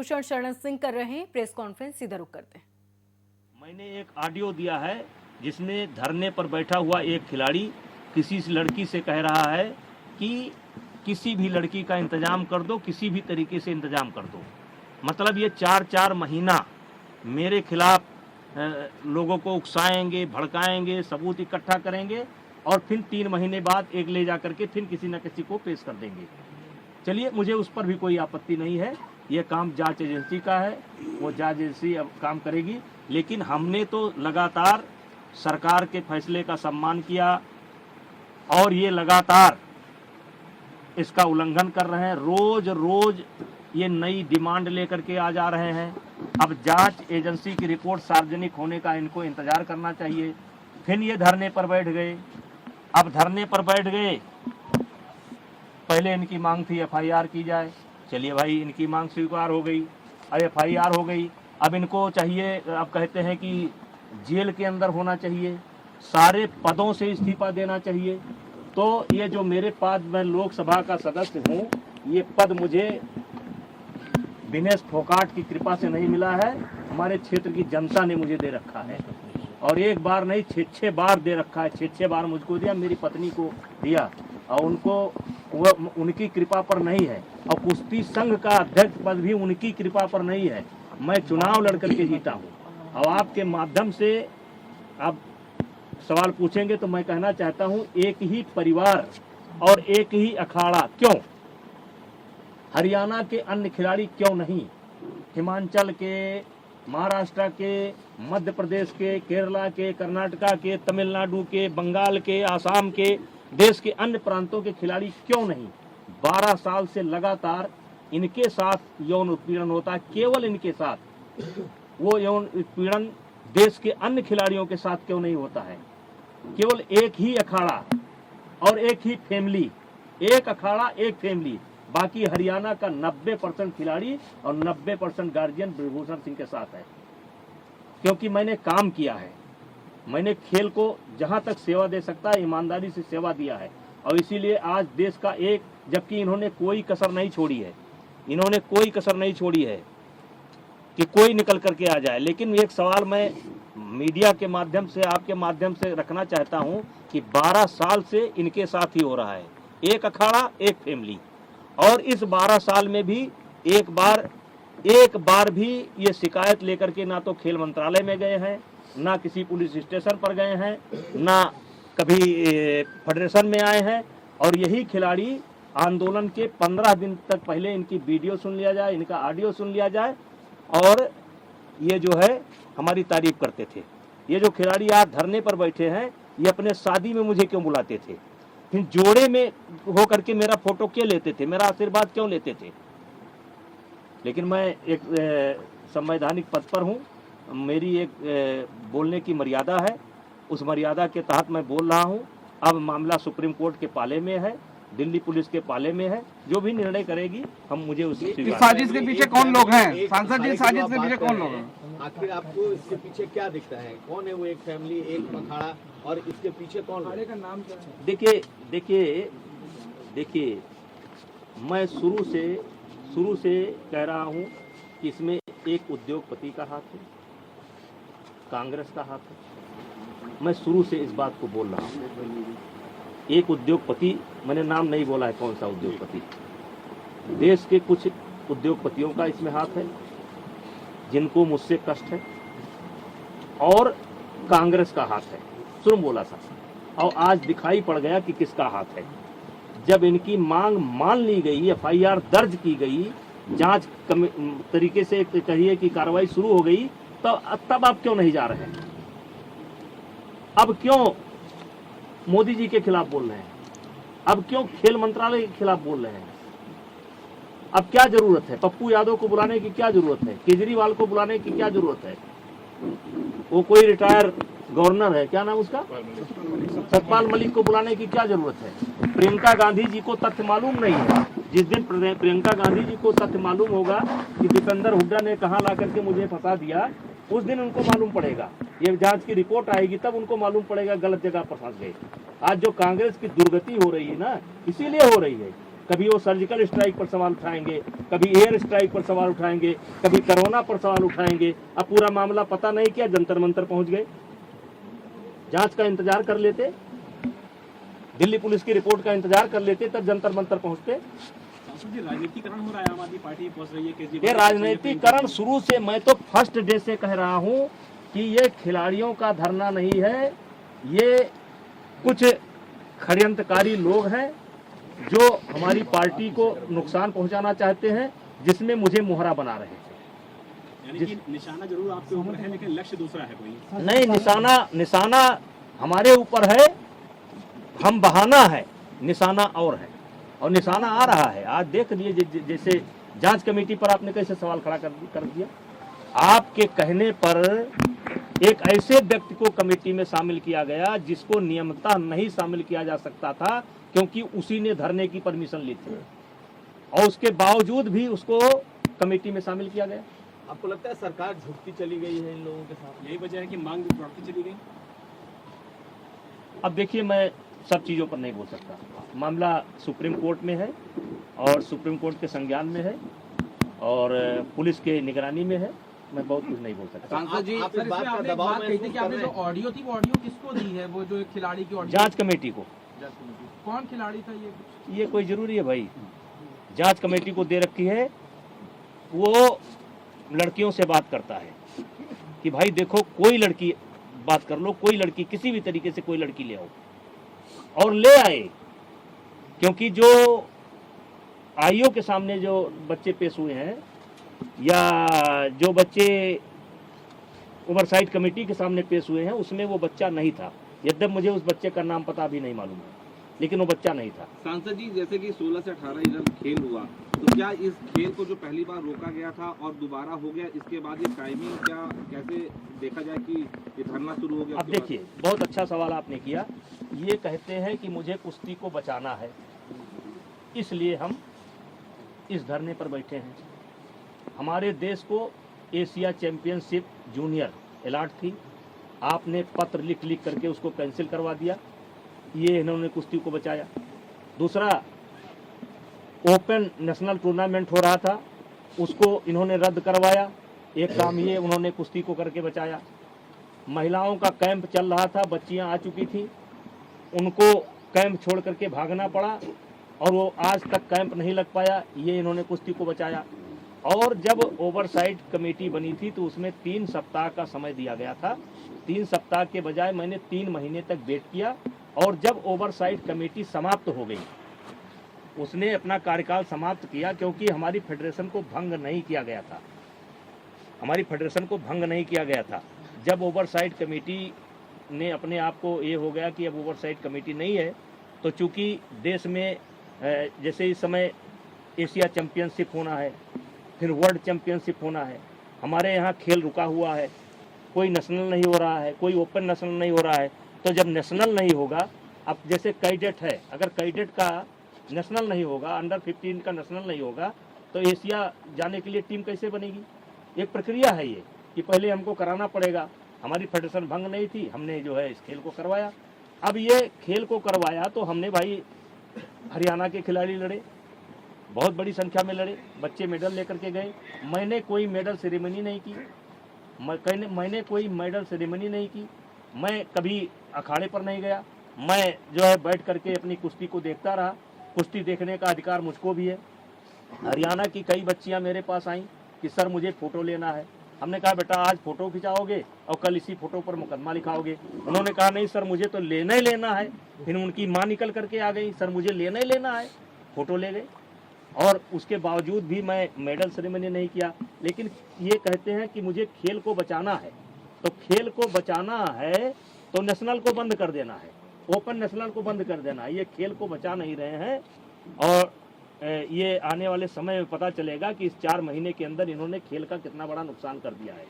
ब्रिजभूषण शरण सिंह कर रहे हैं प्रेस कॉन्फ्रेंस, इधर रुक करते हैं। मैंने एक ऑडियो दिया है जिसमें धरने पर बैठा हुआ एक खिलाड़ी किसी लड़की से कह रहा है कि किसी भी लड़की का इंतजाम कर दो, किसी भी तरीके से इंतजाम कर दो। मतलब ये 4-4 महीना मेरे खिलाफ लोगों को उकसाएंगे, भड़काएंगे, सबूत इकट्ठा करेंगे और फिर 3 महीने बाद एक ले जा करके फिर किसी न किसी को पेश कर देंगे। चलिए, मुझे उस पर भी कोई आपत्ति नहीं है, ये काम जांच एजेंसी का है, वो जांच एजेंसी अब काम करेगी। लेकिन हमने तो लगातार सरकार के फैसले का सम्मान किया और ये लगातार इसका उल्लंघन कर रहे हैं। रोज रोज ये नई डिमांड लेकर के आ जा रहे हैं। अब जांच एजेंसी की रिपोर्ट सार्वजनिक होने का इनको इंतजार करना चाहिए। फिर ये धरने पर बैठ गए। अब धरने पर बैठ गए, पहले इनकी मांग थी एफआईआर की जाए। चलिए भाई, इनकी मांग स्वीकार हो गई, अब एफआईआर हो गई। अब इनको चाहिए, अब कहते हैं कि जेल के अंदर होना चाहिए, सारे पदों से इस्तीफा देना चाहिए। तो ये जो मेरे पास, मैं लोकसभा का सदस्य हूँ, ये पद मुझे दिनेश फोगाट की कृपा से नहीं मिला है, हमारे क्षेत्र की जनता ने मुझे दे रखा है। और एक बार नहीं, 6 बार दे रखा है। 6 बार मुझको दिया, मेरी पत्नी को दिया, और उनकी कृपा पर नहीं है। और कुश्ती संघ का अध्यक्ष पद भी उनकी कृपा पर नहीं है। मैं चुनाव लड़कर के जीता हूँ। और आपके माध्यम से आप सवाल पूछेंगे तो मैं कहना चाहता हूँ, एक ही परिवार और एक ही अखाड़ा क्यों? हरियाणा के अन्य खिलाड़ी क्यों नहीं? हिमाचल के, महाराष्ट्र के, मध्य प्रदेश के, केरला के, कर्नाटका के, तमिलनाडु के, बंगाल के, आसाम के, देश के अन्य प्रांतों के खिलाड़ी क्यों नहीं? 12 साल से लगातार इनके साथ यौन उत्पीड़न होता है, केवल इनके साथ। वो यौन उत्पीड़न देश के अन्य खिलाड़ियों के साथ क्यों नहीं होता है? केवल एक ही अखाड़ा और एक ही फैमिली, एक अखाड़ा एक फैमिली। बाकी हरियाणा का 90% खिलाड़ी और 90% गार्जियन ब्रिजभूषण सिंह के साथ है। क्योंकि मैंने काम किया है, मैंने खेल को जहां तक सेवा दे सकता है ईमानदारी से सेवा दिया है। और इसीलिए आज देश का एक, जबकि इन्होंने कोई कसर नहीं छोड़ी है, इन्होंने कोई कसर नहीं छोड़ी है कि कोई निकल करके आ जाए। लेकिन एक सवाल मैं मीडिया के माध्यम से, आपके माध्यम से रखना चाहता हूं कि 12 साल से इनके साथ ही हो रहा है, एक अखाड़ा एक फैमिली। और इस 12 साल में भी एक बार भी ये शिकायत लेकर के ना तो खेल मंत्रालय में गए हैं, ना किसी पुलिस स्टेशन पर गए हैं, ना कभी फेडरेशन में आए हैं। और यही खिलाड़ी आंदोलन के 15 दिन तक पहले इनकी वीडियो सुन लिया जाए, इनका ऑडियो सुन लिया जाए, और ये जो है हमारी तारीफ करते थे। ये जो खिलाड़ी आज धरने पर बैठे हैं, ये अपने शादी में मुझे क्यों बुलाते थे? फिर जोड़े में होकर के मेरा फोटो क्यों लेते थे, मेरा आशीर्वाद क्यों लेते थे? लेकिन मैं एक संवैधानिक पद पर हूँ, मेरी एक बोलने की मर्यादा है, उस मर्यादा के तहत मैं बोल रहा हूँ। अब मामला सुप्रीम कोर्ट के पाले में है, दिल्ली पुलिस के पाले में है, जो भी निर्णय करेगी हम मुझे उसी। इस साजिश के पीछे कौन लोग हैं? सांसद जी, साजिश के पीछे कौन लोग हैं? आखिर आपको इसके पीछे क्या दिखता है? कौन है वो एक फैमिली, एक अखाड़ा, और इसके पीछे कौन है? का नाम क्या है? देखिए, मैं शुरू से कह रहा हूँ कि इसमें एक उद्योगपति का हाथ है, कांग्रेस का हाथ है। मैं शुरू से इस बात को बोल रहा हूँ। एक उद्योगपति, मैंने नाम नहीं बोला है कौन सा उद्योगपति, देश के कुछ उद्योगपतियों का इसमें हाथ है जिनको मुझसे कष्ट है, और कांग्रेस का हाथ है। शुरू बोला था, और आज दिखाई पड़ गया कि किसका हाथ है। जब इनकी मांग मान ली गई, एफआईआर दर्ज की गई, जांच तरीके से कहिए कि कार्रवाई शुरू हो गई, तो तब आप क्यों नहीं जा रहे हैं? अब क्यों मोदी जी के खिलाफ बोल रहे हैं? अब क्यों खेल मंत्रालय के खिलाफ बोल रहे हैं? अब क्या जरूरत है? पप्पू यादव को बुलाने की क्या जरूरत है? केजरीवाल को बुलाने की क्या जरूरत है? वो कोई रिटायर गवर्नर है, क्या नाम उसका, सतपाल मलिक को बुलाने की क्या जरूरत है? प्रियंका गांधी जी को तथ्य मालूम नहीं है। जिस दिन प्रियंका गांधी जी को तथ्य मालूम होगा कि दीपेंद्र हुड्डा ने कहां ला करके मुझे फंसा दिया, उस दिन उनको मालूम पड़ेगा। ये जांच की रिपोर्ट आएगी तब उनको मालूम पड़ेगा गलत जगह पर फंस गए। आज जो कांग्रेस की दुर्गति हो रही है ना, इसीलिए हो रही है कभी वो सर्जिकल स्ट्राइक पर सवाल उठाएंगे, कभी एयर स्ट्राइक पर सवाल उठाएंगे, कभी कोरोना पर सवाल उठाएंगे। अब पूरा मामला पता नहीं क्या जंतर मंतर पहुंच गए। जांच का इंतजार कर लेते, दिल्ली पुलिस की रिपोर्ट का इंतजार कर लेते, तब जंतर मंतर पहुंचते। राजनीतिकरण हो रहा है, आम आदमी पार्टी पहुंच रही है, ये केजरीवाल राजनीतिकरण शुरू से, मैं तो फर्स्ट डे से कह रहा हूं कि ये खिलाड़ियों का धरना नहीं है, ये कुछ षड्यंत्रकारी लोग हैं जो हमारी पार्टी को नुकसान पहुंचाना चाहते हैं, जिसमें मुझे मोहरा बना रहे थे। यानी कि निशाना जरूर आपके ऊपर है, लेकिन लक्ष्य दूसरा है कोई। नहीं, निशाना हमारे ऊपर है, हम बहाना है, निशाना और है, और निशाना आ रहा है। आज देख लिए जैसे जांच कमेटी पर आपने कैसे सवाल खड़ा कर दिया। आपके कहने पर एक ऐसे व्यक्ति को कमेटी में शामिल किया गया जिसको नियमतः नहीं शामिल किया जा सकता था, क्योंकि उसी ने धरने की परमिशन ली थी, और उसके बावजूद भी उसको कमेटी में शामिल किया गया। आपको लगता है सरकार झुकती चली गई है इन लोगों के साथ? यही वजह है कि मांग बढ़ती चली गई। अब देखिए, मैं सब चीज़ों पर नहीं बोल सकता। मामला सुप्रीम कोर्ट में है और सुप्रीम कोर्ट के संज्ञान में है और पुलिस के निगरानी में है। मैं बहुत कुछ नहीं बोल सकता। सांसद जी, आप इस बात का दबाव कही थी महसूस कि कर आपने रहे जो हैं? ऑडियो थी वो ऑडियो किसको दी है? वो जो एक खिलाड़ी की ऑडियो, जांच कमेटी को। कौन खिलाड़ी था ये कोई जरूरी है भाई? जांच कमेटी को दे रखी है। वो लड़कियों से बात करता है कि भाई देखो, कोई लड़की बात कर लो, कोई लड़की किसी भी तरीके से कोई लड़की ले आओ, और ले आए। क्योंकि जो आईओ के सामने जो बच्चे पेश हुए हैं, या जो बच्चे ओवरसाइट कमेटी के सामने पेश हुए हैं, उसमें वो बच्चा नहीं था। यद्यप मुझे उस बच्चे का नाम पता भी नहीं मालूम है, लेकिन वो बच्चा नहीं था। सांसद जी, जैसे कि 16 से 18 इधर खेल हुआ, तो क्या इस खेल को जो पहली बार रोका गया था और दोबारा हो गया, इसके बाद ये टाइमिंग क्या कैसे देखा जाए कि ये धरना शुरू हो गया? अब देखिए, बहुत अच्छा सवाल आपने किया। ये कहते हैं कि मुझे कुश्ती को बचाना है, इसलिए हम इस धरने पर बैठे हैं। हमारे देश को एशिया चैंपियनशिप जूनियर अलॉट थी, आपने पत्र लिख करके उसको कैंसिल करवा दिया। ये इन्होंने कुश्ती को बचाया। दूसरा, ओपन नेशनल टूर्नामेंट हो रहा था, उसको इन्होंने रद्द करवाया। एक काम ये उन्होंने कुश्ती को करके बचाया। महिलाओं का कैंप चल रहा था, बच्चियां आ चुकी थी, उनको कैंप छोड़ करके भागना पड़ा और वो आज तक कैंप नहीं लग पाया। ये इन्होंने कुश्ती को बचाया। और जब ओवरसाइट कमेटी बनी थी तो उसमें 3 सप्ताह का समय दिया गया था। 3 सप्ताह के बजाय मैंने 3 महीने तक वेट किया, और जब ओवरसाइट कमेटी समाप्त हो गई, उसने अपना कार्यकाल समाप्त किया, क्योंकि हमारी फेडरेशन को भंग नहीं किया गया था। हमारी फेडरेशन को भंग नहीं किया गया था। जब ओवरसाइट कमेटी ने अपने आप को ये हो गया कि अब ओवरसाइट कमेटी नहीं है, तो चूंकि देश में जैसे इस समय एशिया चैंपियनशिप होना है, फिर वर्ल्ड चैंपियनशिप होना है, हमारे यहाँ खेल रुका हुआ है, कोई नेशनल नहीं हो रहा है, कोई ओपन नेशनल नहीं हो रहा है। तो जब नेशनल नहीं होगा, अब जैसे कैडेट है, अगर कैडेट का नेशनल नहीं होगा, अंडर 15 का नेशनल नहीं होगा, तो एशिया जाने के लिए टीम कैसे बनेगी? एक प्रक्रिया है ये कि पहले हमको कराना पड़ेगा। हमारी फेडरेशन भंग नहीं थी, हमने जो है इस खेल को करवाया। अब ये खेल को करवाया तो हमने भाई हरियाणा के खिलाड़ी लड़े, बहुत बड़ी संख्या में लड़े, बच्चे मेडल लेकर के गए। मैंने कोई मेडल सेरेमनी नहीं की, मैंने कोई मेडल सेरेमनी नहीं की, मैं कभी अखाड़े पर नहीं गया। मैं जो है बैठ करके अपनी कुश्ती को देखता रहा। कुश्ती देखने का अधिकार मुझको भी है। हरियाणा की कई बच्चियां मेरे पास आईं कि सर मुझे फ़ोटो लेना है। हमने कहा बेटा आज फ़ोटो खिंचाओगे और कल इसी फ़ोटो पर मुकदमा लिखाओगे। उन्होंने कहा नहीं सर मुझे तो लेना ही लेना है। फिर उनकी माँ निकल करके आ गई, सर मुझे लेना ही लेना है। फ़ोटो ले गए, और उसके बावजूद भी मैं मेडल सेरेमनी नहीं किया। लेकिन ये कहते हैं कि मुझे खेल को बचाना है, तो खेल को बचाना है तो नेशनल को बंद कर देना है, ओपन नेशनल को बंद कर देना है। ये खेल को बचा नहीं रहे हैं, और ये आने वाले समय में पता चलेगा कि इस 4 महीने के अंदर इन्होंने खेल का कितना बड़ा नुकसान कर दिया है।